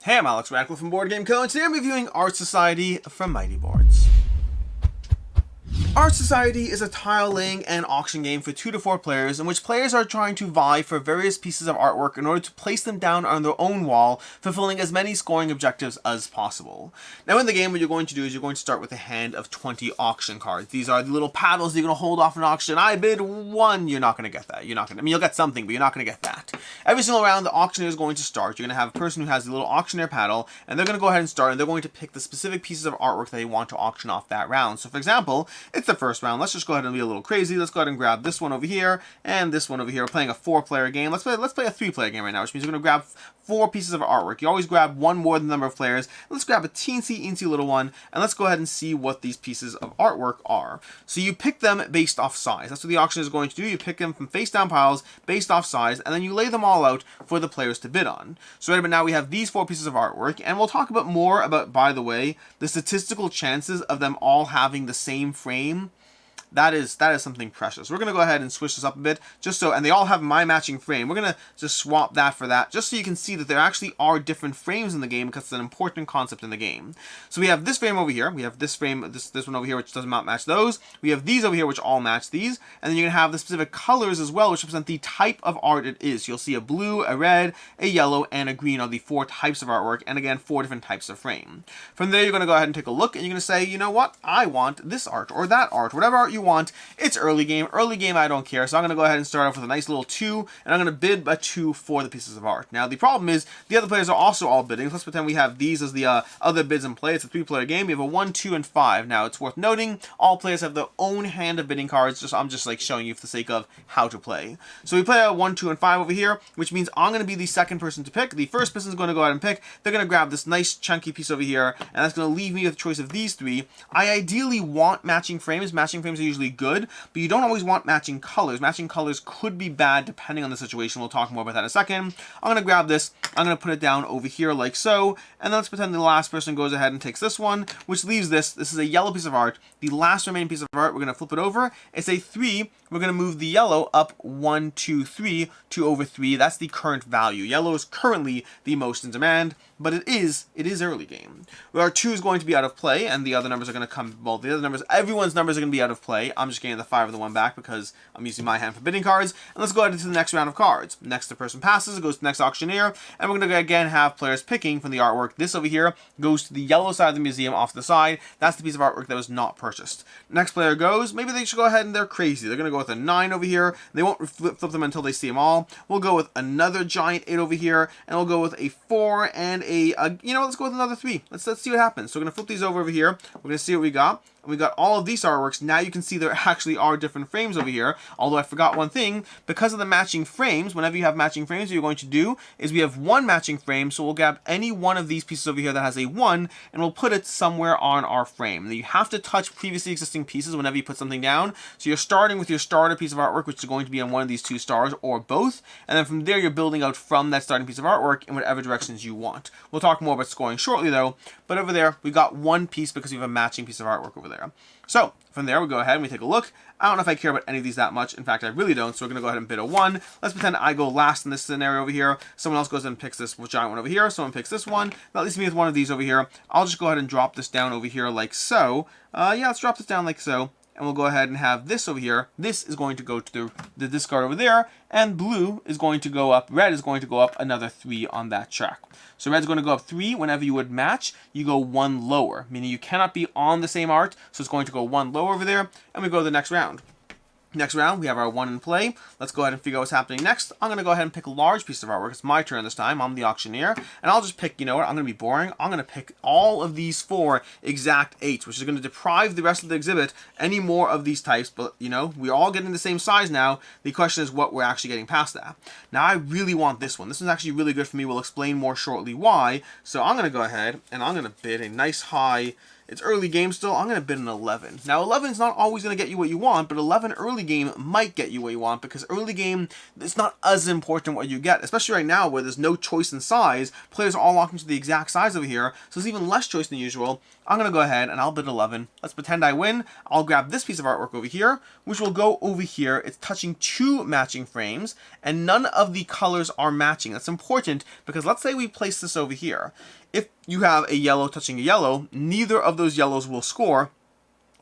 Hey, I'm Alex Radcliffe from Board Game Co. and today I'm reviewing Art Society from Mighty Boards. Art Society is a tile-laying and auction game for 2 to 4 players in which players are trying to vie for various pieces of artwork in order to place them down on their own wall, fulfilling as many scoring objectives as possible. Now in the game, what you're going to do is you're going to start with a hand of 20 auction cards. These are the little paddles that you're going to hold off an auction. I bid 1, you're not going to get that. You'll get something, but you're not going to get that. Every single round, the auctioneer is going to start. You're going to have a person who has the little auctioneer paddle, and they're going to go ahead and start, and they're going to pick the specific pieces of artwork that they want to auction off that round. So for example, it's the first round. Let's just go ahead and be a little crazy. Let's go ahead and grab this one over here and this one over here. We're playing a 4-player game. Let's play a 3-player game right now, which means we're going to grab 4 pieces of artwork. You always grab one more than the number of players. Let's grab a teensy little one, and let's go ahead and see what these pieces of artwork are. So you pick them based off size. That's what the auction is going to do. You pick them from face down piles based off size, and then you lay them all out for the players to bid on. So right about now we have these 4 pieces of artwork, and we'll talk about more about, by the way, the statistical chances of them all having the same frame. That is something precious. We're going to go ahead and switch this up a bit, just so, and they all have my matching frame. We're going to just swap that for that, just so you can see that there actually are different frames in the game, because it's an important concept in the game. So we have this frame over here. We have this frame, this one over here, which does not match those. We have these over here, which all match these. And then you're going to have the specific colors as well, which represent the type of art it is. You'll see a blue, a red, a yellow, and a green are the 4 types of artwork, and again, 4 different types of frame. From there, you're going to go ahead and take a look, and you're going to say, you know what? I want this art, or that art, whatever art you want. It's early game. Early game, I don't care. So I'm going to go ahead and start off with a nice little 2, and I'm going to bid a 2 for the pieces of art. Now, the problem is the other players are also all bidding. Let's pretend we have these as the other bids in play. It's a 3-player game. We have a 1, 2, and 5. Now, it's worth noting, all players have their own hand of bidding cards. I'm just like showing you for the sake of how to play. So we play a 1, 2, and 5 over here, which means I'm going to be the second person to pick. The first person is going to go ahead and pick. They're going to grab this nice chunky piece over here, and that's going to leave me with a choice of these 3. I ideally want matching frames. Matching frames are usually good, but you don't always want matching colors. Matching colors could be bad depending on the situation. We'll talk more about that in a second. I'm going to grab this. I'm going to put it down over here like so. And then let's pretend the last person goes ahead and takes this one, which leaves this. This is a yellow piece of art. The last remaining piece of art, we're going to flip it over. It's a 3. We're going to move the yellow up 1, 2, 3 to over 3. That's the current value. Yellow is currently the most in demand, but it is early game. Our 2 is going to be out of play, and the other numbers are going to come, well, the other numbers, everyone's numbers are going to be out of play. I'm just getting the 5 and the 1 back because I'm using my hand for bidding cards. And let's go ahead into the next round of cards. Next, the person passes, it goes to the next auctioneer, and we're going to again have players picking from the artwork. This over here goes to the yellow side of the museum off to the side. That's the piece of artwork that was not purchased. Next player goes, maybe they should go ahead and they're crazy. They're going to go with a 9 over here. They won't flip them until they see them all. We'll go with another giant 8 over here, and we'll go with a 4 and let's go with another 3. Let's see what happens. So we're going to flip these over here. We're going to see what we got. And we got all of these artworks. Now you can see there actually are different frames over here. Although I forgot one thing. Because of the matching frames, whenever you have matching frames, what you're going to do is we have one matching frame. So we'll grab any one of these pieces over here that has a 1, and we'll put it somewhere on our frame. Now you have to touch previously existing pieces whenever you put something down. So you're starting with your starter piece of artwork, which is going to be on one of these 2 stars or both. And then from there, you're building out from that starting piece of artwork in whatever directions you want. We'll talk more about scoring shortly though. But over there, we got one piece because we have a matching piece of artwork over there. So from there, we go ahead and we take a look. I don't know if I care about any of these that much. In fact, I really don't. So we're going to go ahead and bid a 1. Let's pretend I go last in this scenario over here. Someone else goes and picks this giant one over here. Someone picks this one. That leaves me with one of these over here. I'll just go ahead and drop this down over here like so. Yeah, let's drop this down like so. And we'll go ahead and have this over here. This is going to go to the discard over there. And blue is going to go up. Red is going to go up another 3 on that track. So red's going to go up 3. Whenever you would match, you go 1 lower. Meaning you cannot be on the same art. So it's going to go 1 lower over there. And we go to the next round. Next round, we have our 1 in play. Let's go ahead and figure out what's happening next. I'm going to go ahead and pick a large piece of artwork. It's my turn this time. I'm the auctioneer. And I'll just pick, you know what, I'm going to be boring. I'm going to pick all of these 4 exact 8s, which is going to deprive the rest of the exhibit any more of these types. But, you know, we're all getting the same size now. The question is what we're actually getting past that. Now, I really want this one. This one's actually really good for me. We'll explain more shortly why. So I'm going to go ahead and I'm going to bid a nice high. It's early game still. I'm going to bid an 11. Now, 11 is not always going to get you what you want, but 11 early game might get you what you want, because early game, it's not as important what you get, especially right now where there's no choice in size. Players are all locked into the exact size over here, so there's even less choice than usual. I'm going to go ahead and I'll bid 11. Let's pretend I win. I'll grab this piece of artwork over here, which will go over here. It's touching 2 matching frames, and none of the colors are matching. That's important because let's say we place this over here. If you have a yellow touching a yellow, neither of those yellows will score.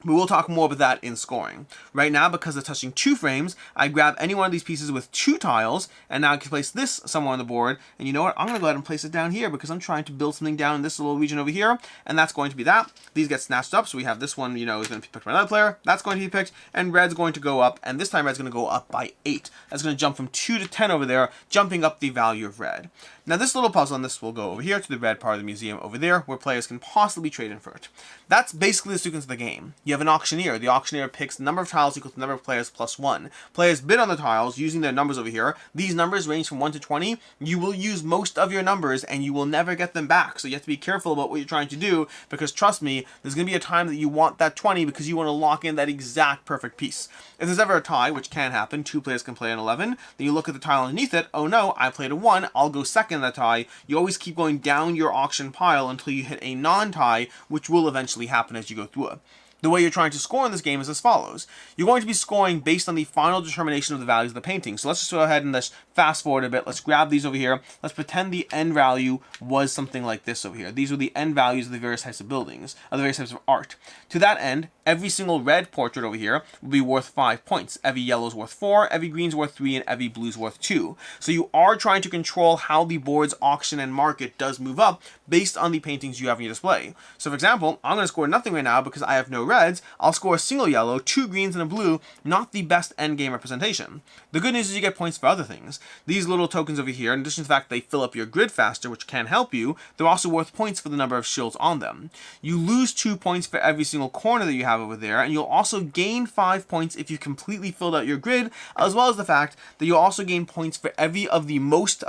But we'll talk more about that in scoring. Right now, because they're touching 2 frames, I grab any one of these pieces with 2 tiles, and now I can place this somewhere on the board. And you know what? I'm going to go ahead and place it down here because I'm trying to build something down in this little region over here, and that's going to be that. These get snatched up, so we have this one, is going to be picked by another player. That's going to be picked, and red's going to go up, and this time red's going to go up by 8. That's going to jump from 2 to 10 over there, jumping up the value of red. Now this little puzzle on this will go over here to the red part of the museum over there, where players can possibly trade in for it. That's basically the sequence of the game. You have an auctioneer. The auctioneer picks the number of tiles equal to the number of players plus 1. Players bid on the tiles using their numbers over here. These numbers range from 1 to 20. You will use most of your numbers and you will never get them back. So you have to be careful about what you're trying to do, because trust me, there's going to be a time that you want that 20 because you want to lock in that exact perfect piece. If there's ever a tie, which can happen, 2 players can play an 11, then you look at the tile underneath it. Oh no, I played a 1. I'll go second in that tie. You always keep going down your auction pile until you hit a non-tie, which will eventually happen as you go through it. The way you're trying to score in this game is as follows. You're going to be scoring based on the final determination of the values of the painting. So let's just go ahead and let's fast forward a bit. Let's grab these over here. Let's pretend the end value was something like this over here. These are the end values of the various types of buildings, of the various types of art. To that end, every single red portrait over here will be worth 5 points. Every yellow's worth 4, every green's worth 3, and every blue's worth 2. So you are trying to control how the board's auction and market does move up based on the paintings you have in your display. So for example, I'm going to score nothing right now because I have no reds. I'll score a single yellow, 2 greens, and a blue, not the best endgame representation. The good news is you get points for other things. These little tokens over here, in addition to the fact they fill up your grid faster, which can help you, they're also worth points for the number of shields on them. You lose 2 points for every single corner that you have over there, and you'll also gain 5 points if you've completely filled out your grid, as well as the fact that you'll also gain points for every of the most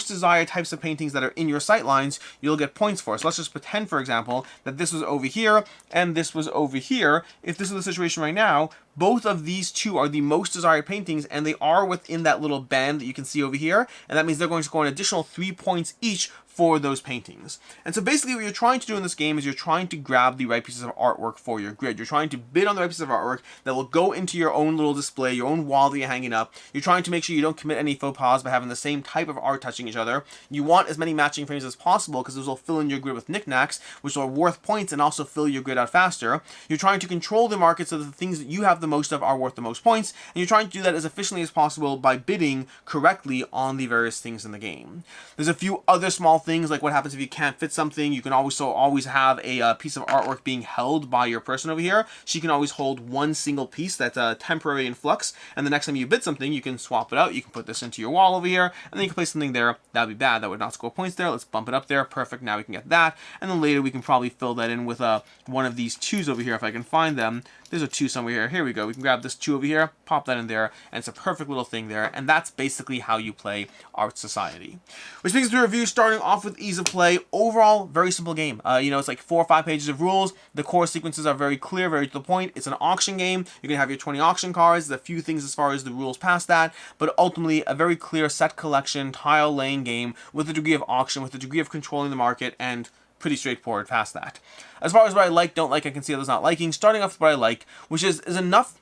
desired types of paintings that are in your sight lines. You'll get points for. So let's just pretend, for example, that this was over here and this was over here. If this is the situation right now, both of these 2 are the most desired paintings, and they are within that little band that you can see over here, and that means they're going to score an additional 3 points each for those paintings. And so basically what you're trying to do in this game is you're trying to grab the right pieces of artwork for your grid. You're trying to bid on the right pieces of artwork that will go into your own little display, your own wall that you're hanging up. You're trying to make sure you don't commit any faux pas by having the same type of art touching each other. You want as many matching frames as possible because those will fill in your grid with knickknacks, which are worth points and also fill your grid out faster. You're trying to control the market so that the things that you have the most of are worth the most points, and you're trying to do that as efficiently as possible by bidding correctly on the various things in the game. There's a few other small things, like what happens if you can't fit something. You can always have a piece of artwork being held by your person over here. She can always hold one single piece that's temporary in flux, and the next time you bid something, you can swap it out. You can put this into your wall over here, and then you can place something there. That would be bad. That would not score points there. Let's bump it up there. Perfect. Now we can get that, and then later we can probably fill that in with one of these 2s over here if I can find them. There's a 2 somewhere here. Here we go. We can grab this 2 over here, pop that in there, and it's a perfect little thing there. And that's basically how you play Art Society. Which brings us to a review, starting off with ease of play. Overall, very simple game. It's like 4 or 5 pages of rules. The core sequences are very clear, very to the point. It's an auction game. You're going to have your 20 auction cards. There's a few things as far as the rules past that, but ultimately a very clear set collection, tile laying game with a degree of auction, with a degree of controlling the market, and pretty straightforward past that. As far as what I like, don't like, I can see others not liking. Starting off with what I like, which is enough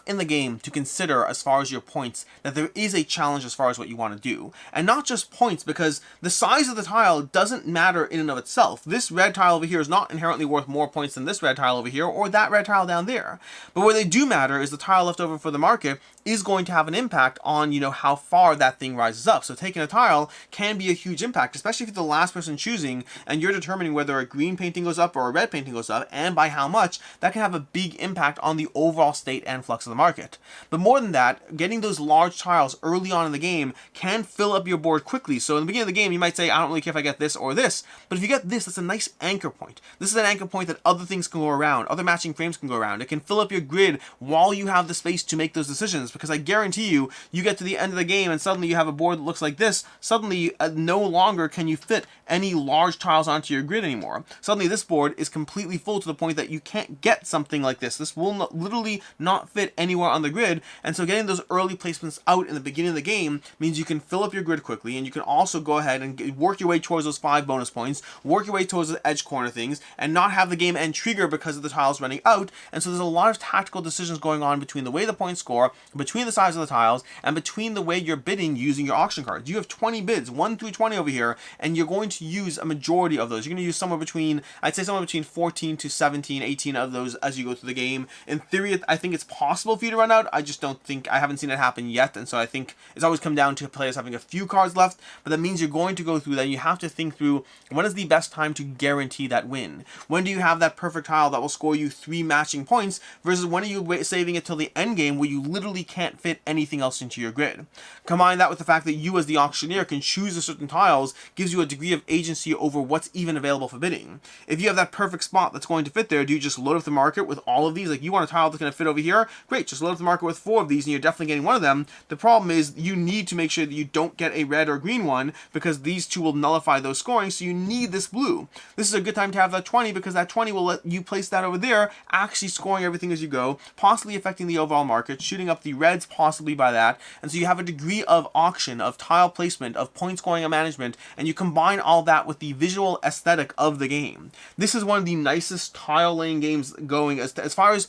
in the game to consider as far as your points, that there is a challenge as far as what you want to do. And not just points, because the size of the tile doesn't matter in and of itself. This red tile over here is not inherently worth more points than this red tile over here, or that red tile down there. But where they do matter is the tile left over for the market is going to have an impact on, how far that thing rises up. So taking a tile can be a huge impact, especially if you're the last person choosing, and you're determining whether a green painting goes up or a red painting goes up, and by how much. That can have a big impact on the overall state and and flux of the market. But more than that, getting those large tiles early on in the game can fill up your board quickly. So in the beginning of the game, you might say, I don't really care if I get this or this, but if you get this, that's a nice anchor point. This is an anchor point that other things can go around, other matching frames can go around. It can fill up your grid while you have the space to make those decisions, because I guarantee you, you get to the end of the game and suddenly you have a board that looks like this. Suddenly, no longer can you fit any large tiles onto your grid anymore. Suddenly, this board is completely full to the point that you can't get something like this. This will literally not fit anywhere on the grid, and so getting those early placements out in the beginning of the game means you can fill up your grid quickly, and you can also go ahead and work your way towards those 5 bonus points, work your way towards the edge corner things, and not have the game end trigger because of the tiles running out. And so there's a lot of tactical decisions going on between the way the points score, between the size of the tiles, and between the way you're bidding using your auction cards. You have 20 bids, 1 through 20 over here, and you're going to use a majority of those. You're going to use somewhere between, I'd say somewhere between 14 to 17, 18 of those as you go through the game. In theory, I think it's possible for you to run out. I just don't think, I haven't seen it happen yet, and so I think it's always come down to players having a few cards left, but that means you're going to go through that, and you have to think through, when is the best time to guarantee that win? When do you have that perfect tile that will score you 3 matching points, versus when are you saving it till the end game where you literally can't fit anything else into your grid? Combine that with the fact that you as the auctioneer can choose a certain tiles, gives you a degree of agency over what's even available for bidding. If you have that perfect spot that's going to fit there, do you just load up the market with all of these? Like, you want a tile that's going to fit over here? Great, just load up the market with 4 of these and you're definitely getting one of them. The problem is you need to make sure that you don't get a red or green one, because these two will nullify those scoring, so you need this blue. This is a good time to have that 20, because that 20 will let you place that over there, actually scoring everything as you go, possibly affecting the overall market, shooting up the reds possibly by that, and so you have a degree of auction, of tile placement, of point scoring and management, and you combine all that with the visual aesthetic of the game. This is one of the nicest tile laying games going as far as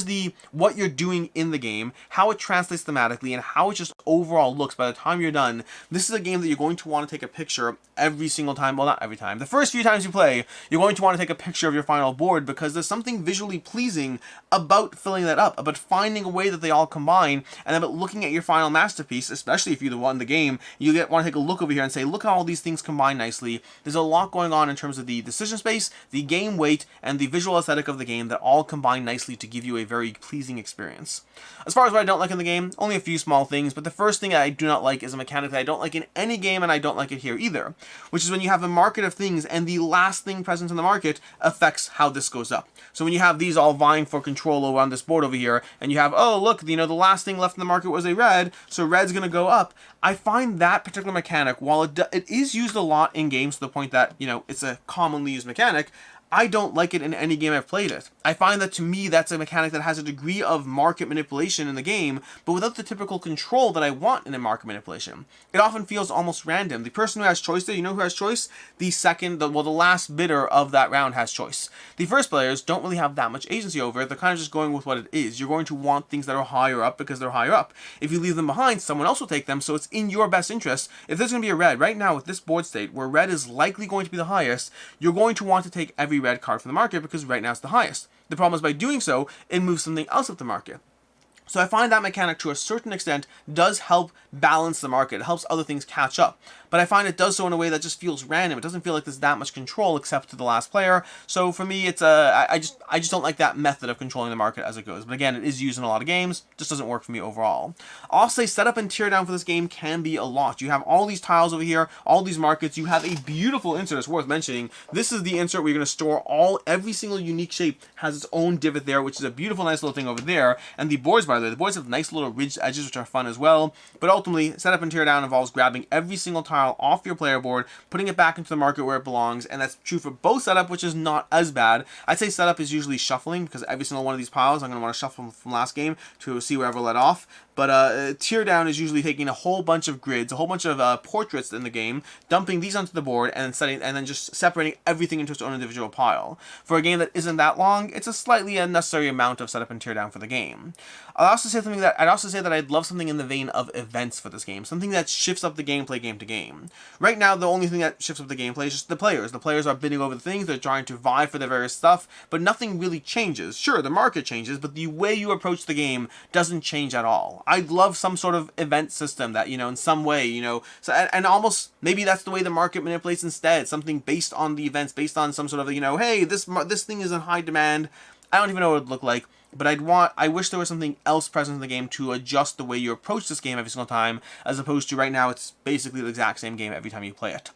the what you're doing in the game, how it translates thematically, and how it just overall looks by the time you're done. This is a game that you're going to want to take a picture every single time. Well, not every time. The first few times you play, you're going to want to take a picture of your final board, because there's something visually pleasing about filling that up, about finding a way that they all combine, and about looking at your final masterpiece, especially if you won the game. You want to take a look over here and say, look how all these things combine nicely. There's a lot going on in terms of the decision space, the game weight, and the visual aesthetic of the game that all combine nicely to give you a very pleasing experience. As far as what I don't like in the game, only a few small things, but the first thing I do not like is a mechanic that I don't like in any game, and I don't like it here either, which is when you have a market of things and the last thing present in the market affects how this goes up. So when you have these all vying for control over on this board over here, and you have, oh look, the last thing left in the market was a red, so red's going to go up. I find that particular mechanic, while it is used a lot in games to the point that, it's a commonly used mechanic, I don't like it in any game I've played it. I find that, to me, that's a mechanic that has a degree of market manipulation in the game, but without the typical control that I want in a market manipulation. It often feels almost random. The person who has choice there, you know who has choice? The last bidder of that round has choice. The first players don't really have that much agency over it. They're kind of just going with what it is. You're going to want things that are higher up because they're higher up. If you leave them behind, someone else will take them, so it's in your best interest. If there's going to be a red, right now with this board state, where red is likely going to be the highest, you're going to want to take every red card from the market, because right now it's the highest. The problem is, by doing so, it moves something else up the market. So I find that mechanic, to a certain extent, does help balance the market. It helps other things catch up. But I find it does so in a way that just feels random. It doesn't feel like there's that much control except to the last player. So for me, it's I just don't like that method of controlling the market as it goes. But again, it is used in a lot of games. Just doesn't work for me overall. I'll say setup and tear down for this game can be a lot. You have all these tiles over here, all these markets. You have a beautiful insert. It's worth mentioning. This is the insert where you're going to store every single unique shape has its own divot there, which is a beautiful, nice little thing over there. And the boards, by the way, the boards have nice little ridged edges, which are fun as well. But ultimately, setup and tear down involves grabbing every single tile off your player board, putting it back into the market where it belongs, and that's true for both setup, which is not as bad. I'd say setup is usually shuffling, because every single one of these piles I'm going to want to shuffle from last game to see wherever I let off. But tear down is usually taking a whole bunch of grids, a whole bunch of portraits in the game, dumping these onto the board, and then just separating everything into its own individual pile. For a game that isn't that long, it's a slightly unnecessary amount of setup and tear down for the game. I'd also say that I'd love something in the vein of events for this game, something that shifts up the gameplay game to game. Right now, the only thing that shifts up the gameplay is just the players. The players are bidding over the things, they're trying to vie for their various stuff, but nothing really changes. Sure, the market changes, but the way you approach the game doesn't change at all. I'd love some sort of event system that, in some way, so, and almost, maybe that's the way the market manipulates instead, something based on the events, based on some sort of, hey, this thing is in high demand. I don't even know what it would look like. but I wish there was something else present in the game to adjust the way you approach this game every single time, as opposed to right now it's basically the exact same game every time you play it.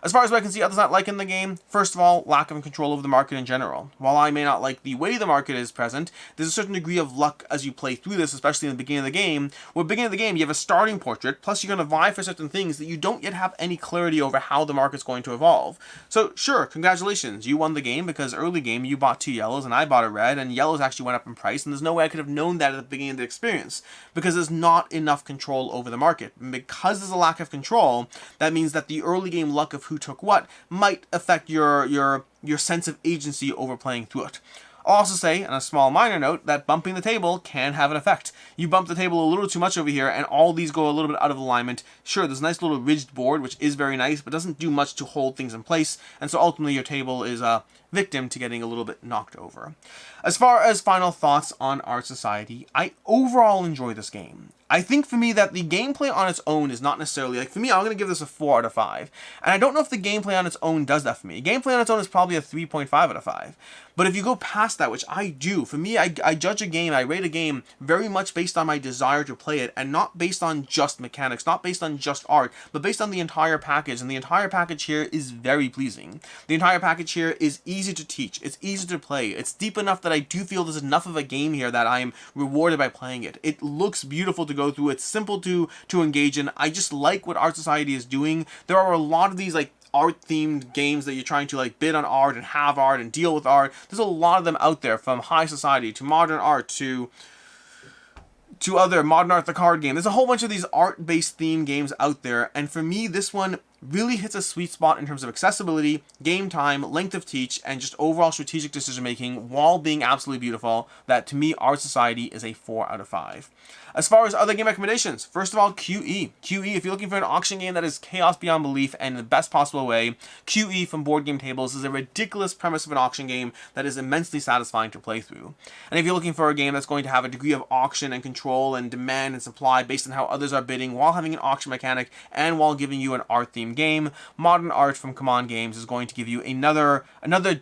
As far as what I can see others not like in the game, first of all, lack of control over the market in general. While I may not like the way the market is present, there's a certain degree of luck as you play through this, especially in the beginning of the game. Where at the beginning of the game, you have a starting portrait, plus you're going to vie for certain things that you don't yet have any clarity over how the market's going to evolve. So sure, congratulations, you won the game because early game you bought 2 yellows and I bought a red, and yellows actually went up in price, and there's no way I could have known that at the beginning of the experience, because there's not enough control over the market. And because there's a lack of control, that means that the early game luck of who took what might affect your sense of agency over playing through it. I'll also say, on a small minor note, that bumping the table can have an effect. You bump the table a little too much over here, and all these go a little bit out of alignment. Sure, there's a nice little ridged board, which is very nice, but doesn't do much to hold things in place, and so ultimately your table is a victim to getting a little bit knocked over. As far as final thoughts on Art Society, I overall enjoy this game. I think for me that the gameplay on its own is not necessarily, like for me, I'm going to give this a 4 out of 5. And I don't know if the gameplay on its own does that for me. Gameplay on its own is probably a 3.5 out of 5. But if you go past that, which I do, for me, I judge a game, I rate a game very much based on my desire to play it, and not based on just mechanics, not based on just art, but based on the entire package. And the entire package here is very pleasing. The entire package here is easy to teach, it's easy to play, it's deep enough that I do feel there's enough of a game here that I'm rewarded by playing it. It looks beautiful to go through, it's simple to engage in. I just like what Art Society is doing. There are a lot of these like art-themed games that you're trying to like bid on art and have art and deal with art. There's a lot of them out there, from high society to modern art to other modern art the card game. There's a whole bunch of these art-based theme games out there, and for me this one really hits a sweet spot in terms of accessibility, game time, length of teach, and just overall strategic decision making while being absolutely beautiful. That to me, Art Society is a 4 out of 5. As far as other game recommendations, first of all, QE. QE, if you're looking for an auction game that is chaos beyond belief and in the best possible way, QE from Board Game Tables is a ridiculous premise of an auction game that is immensely satisfying to play through. And if you're looking for a game that's going to have a degree of auction and control and demand and supply based on how others are bidding while having an auction mechanic and while giving you an art-themed game, Modern Art from Command Games is going to give you another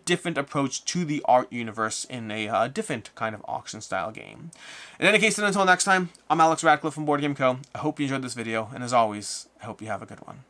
different approach to the art universe in a different kind of auction-style game. In any case, until next time, I'm Alex Radcliffe from Board Game Co. I hope you enjoyed this video, and as always, I hope you have a good one.